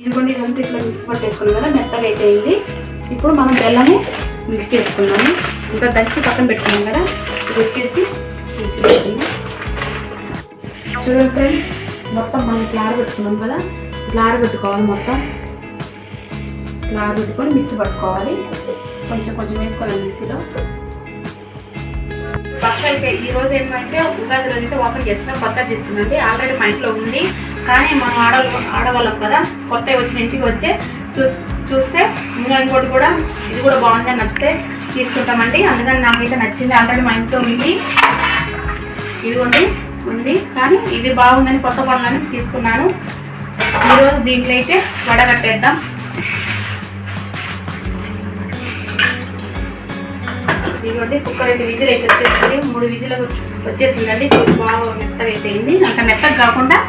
ఇదిగోండి ఇదంతా ఇట్లా మిక్స్ పట్టేసుకున్నాం కదా, మెత్తగా అయితే అయింది. ఇప్పుడు మనం బెల్లము మిక్స్ చేసుకున్నాము. ఇంకా దంచి పక్కన పెట్టుకున్నాం కదా, ఇది వచ్చేసి మిక్స్ చేసుకున్నాం. చూడండి ఫ్రెండ్స్, మొత్తం మనం ఇట్లా ఆరబెట్టుకున్నాం కదా, ఇట్లా ఆరబెట్టుకోవాలి. మొత్తం ఇట్లా ఆరబెట్టుకొని మిక్సీ పట్టుకోవాలి. కొంచెం కొంచెం వేసుకోవాలి మిక్సీలో. బక్క అయితే ఈరోజు ఏమంటే ఉగాది రోజు అయితే ఓపెన్ చేస్తున్నాం. కొత్తగా తీసుకున్నాండి, ఆల్రెడీ మా ఇంట్లో ఉంది. కానీ మనం ఆడవాళ్ళం కదా, కొత్తగా వచ్చిన ఇంటికి వచ్చే చూస్తే ఇంకా ఇంకోటి కూడా ఇది కూడా బాగుందని నచ్చితే తీసుకుంటామండి. అందుకని నాకైతే నచ్చింది, ఆల్రెడీ మా ఇంట్లో ఉంది. ఇదిగోండి ఉంది, కానీ ఇది బాగుందని కొత్త పనులని తీసుకున్నాను. ఈరోజు దీంట్లో అయితే వడగట్టేద్దాం. ఇదిగోండి కుక్కర్ అయితే విజిల్ అయితే వచ్చేసింది. 3 విజిల్ వచ్చేసిందండి. బాగా మెత్తగా అయితే అయింది. అంత మెత్తగా కాకుండా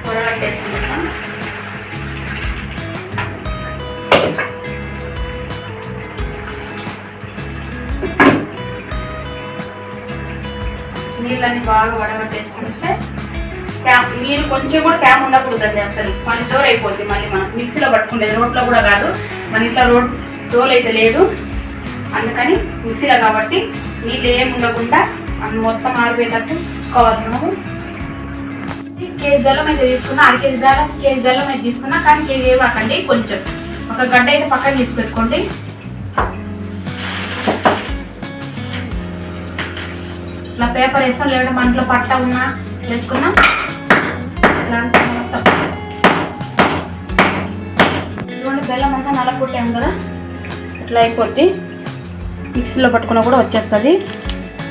వడగట్టేస్తున్నాం. నీళ్ళని బాగా వడగట్టేసుకుంటే నీళ్ళు కొంచెం కూడా ట్యాప్ ఉండకూడదండి అసలు, మళ్ళీ జోరు అయిపోద్ది. మళ్ళీ మనం మిక్సీలో పట్టుకుంటేది, రోట్లో కూడా కాదు. మన ఇంట్లో రోల్ అయితే లేదు, అందుకని మిక్సీలో కాబట్టి నీళ్ళు ఏమి ఉండకుండా మొత్తం ఆరిపోయేటట్టు కావాలి. మనము కేజీ బెల్లం అయితే తీసుకున్నా, 1/2 కేజీ కేజీ బెల్లం అయితే తీసుకున్నా. కానీ కేజీ వేయకండి, కొంచెం ఒక గడ్డ అయితే పక్కన తీసి పెట్టుకోండి. ఇట్లా పేపర్ వేసుకొని, లేదంటే మన ఇంట్లో పట్ట ఉన్నా వేసుకున్నా. ఇటువంటి బెల్లం అంతా నలగొట్టాము కదా, ఇట్లా అయిపోద్ది. మిక్సీలో పట్టుకున్నా కూడా వచ్చేస్తుంది.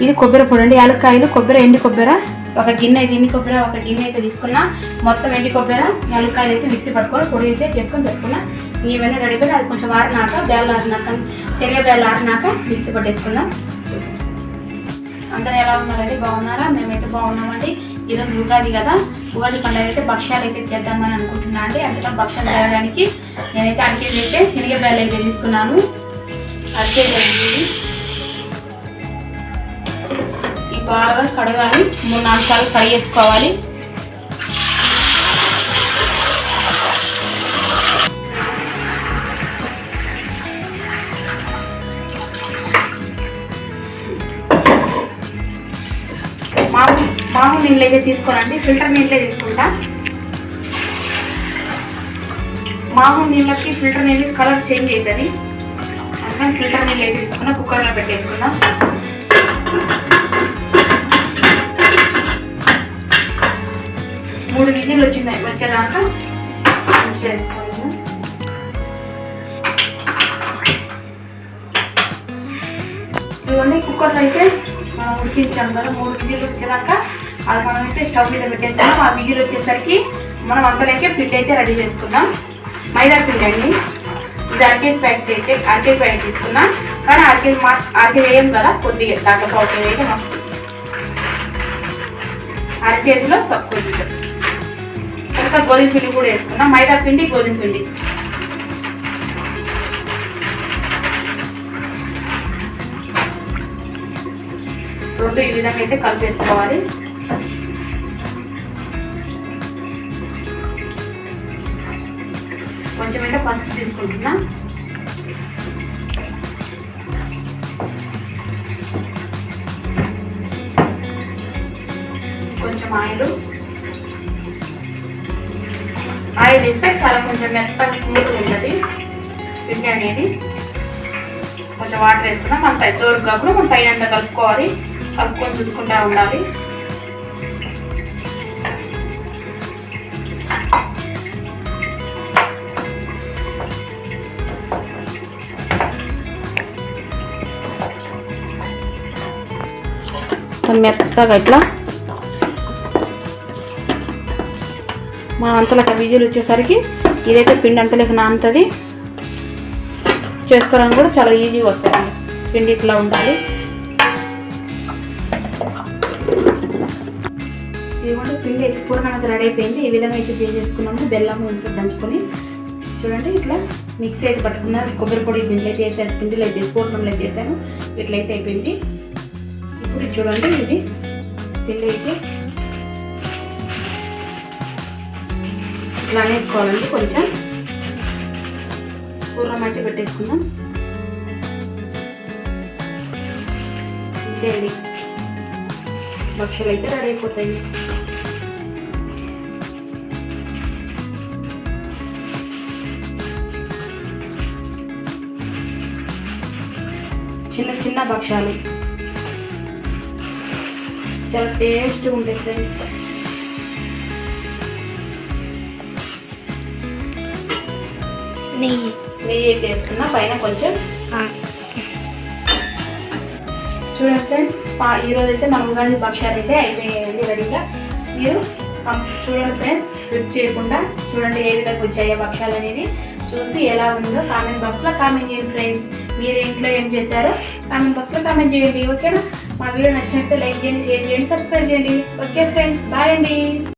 ఇది కొబ్బరి పొడి అండి, యాలక్కాయలు, కొబ్బరి, ఎండి కొబ్బరి. ఒక గిన్నె అయితే ఎండి కొబ్బరి, ఒక గిన్నె అయితే తీసుకున్నా. మొత్తం ఎండి కొబ్బరి, యాలక్కాయలు అయితే మిక్సీ పట్టుకొని పొడి అయితే చేసుకొని పెట్టుకున్నా. ఇవన్నీ రెడీ అయిపోయి అది కొంచెం ఆరినాక, బేళ్ళు ఆరినాక, శనగ బేళ్ళు ఆరినాక మిక్సీ పట్టేసుకుందాం. అందరూ ఎలా ఉన్నారండి, బాగున్నారా? మేమైతే బాగున్నామండి. ఈరోజు ఉగాది కదా, ఉగాది పండుగ అయితే భక్ష్యాలు అయితే చేద్దామని అనుకుంటున్నాను అండి. అందుకని భక్ష్యాలు చేయడానికి నేనైతే 1 కేజీ అయితే శనగ బేళ్ళు అయితే తీసుకున్నాను. 1 కేజీ ఈ బాగా కడగాలి, 3-4 సార్లు కడిగేసుకోవాలి. మామూలు నీళ్ళు అయితే తీసుకోనండి, ఫిల్టర్ నీళ్ళే తీసుకుంటా. మామూలు నీళ్ళకి ఫిల్టర్ నీళ్ళు కలర్ చేంజ్ అవుతుంది, అందుకని ఫిల్టర్ నీళ్ళు అయితే తీసుకున్నా. కుక్కర్లో పెట్టేసుకుందాం. మూడు విజిల్ వచ్చేదాకా చేసుకోవాలి. ఇవన్నీ కుక్కర్లో అయితే మనం ఉడికించాం కదా, 3 విజిల్ వచ్చేదాకా అది మనమైతే స్టవ్ మీద పెట్టేసుకున్నాం. ఆ విజిల్ వచ్చేసరికి మనం అంతలోకే పిండి అయితే రెడీ చేసుకుందాం. మైదా పిండి అండి, ఇది 1 కేజీ ప్యాకెట్ అయితే 1 కేజీ ప్యాకెట్ తీసుకున్నాం. కానీ 1 కేజీ వేయం కదా, కొద్దిగా దాంట్లో 1 కేజీ అయితే మస్తు. 1 కేజీలో కొద్దిగా ఇంకా గోధుమ పిండి కూడా వేసుకున్నాం. మైదా పిండి, గోధుమ పిండి. రెండు ఈ విధంగా అయితే కలిపేసుకోవాలి. కొంచెం అయితే పసుపు తీసుకుంటున్నా. కొంచెం ఆయిల్ వేస్తే చాలా కొంచెం మెత్తగా స్మూత్గా ఉంటుంది పిండి అనేది. కొంచెం వాటర్ వేసుకుందాం. మన సైడ్ జోరు కాకుండా మనం పైన కలుపుకోవాలి, కలుపుకొని చూసుకుంటూ ఉండాలి. మెత్తగా ఇట్లా మన అంతలోకి విజిల్ వచ్చేసరికి ఇదైతే పిండి అంతలోకి నానుతుంది. చేసుకోవడానికి కూడా చాలా ఈజీగా వస్తుంది. పిండి ఇట్లా ఉండాలి. ఇదిగోండి పిండి అయితే పూర్ణం అయితే రెడీ అయిపోయింది. ఈ విధంగా అయితే చేసేసుకున్నాము. బెల్లం ఇంట్లో దంచుకొని చూడండి ఇట్లా మిక్సీ అయితే పట్టుకున్నా. కొబ్బరి పొడి దీంట్లో అయితే వేసాను, పిండిలో అయితే పూర్ణంలో అయితే వేసాను. ఇట్లయితే అయిపోయింది. ఇప్పుడు చూడండి, ఇది పిండికి ఇట్లా వేసుకోవాలండి. కొంచెం పూర్వం అయితే పెట్టేసుకుందాం. అండి భక్షలు అయితే రెడీ అయిపోతాయి. చిన్న చిన్న భక్షాలు చాలా టేస్ట్గా ఉంటాయి ఫ్రెండ్స్. నెయ్యి అయితే వేసుకున్నా పైన కొంచెం. చూడండి ఫ్రెండ్స్, ఈరోజు అయితే మన ఉగాది భక్షాలు అయితే అయిపోయాయండి రెడీగా. మీరు చూడండి ఫ్రెండ్స్, స్కిప్ చేయకుండా చూడండి ఏ విధంగా వచ్చాయో భక్షాలు అనేది. చూసి ఎలా ఉందో కామెంట్ బాక్స్లో కామెంట్ చేయండి ఫ్రెండ్స్. మీరు ఇంట్లో ఏం చేశారో కామెంట్ బాక్స్లో కామెంట్ చేయండి. ఓకేనా? మా వీడియో నచ్చినట్లయితే లైక్ చేయండి, షేర్ చేయండి, సబ్స్క్రైబ్ చేయండి. ఓకే ఫ్రెండ్స్, బాయ్ అండి.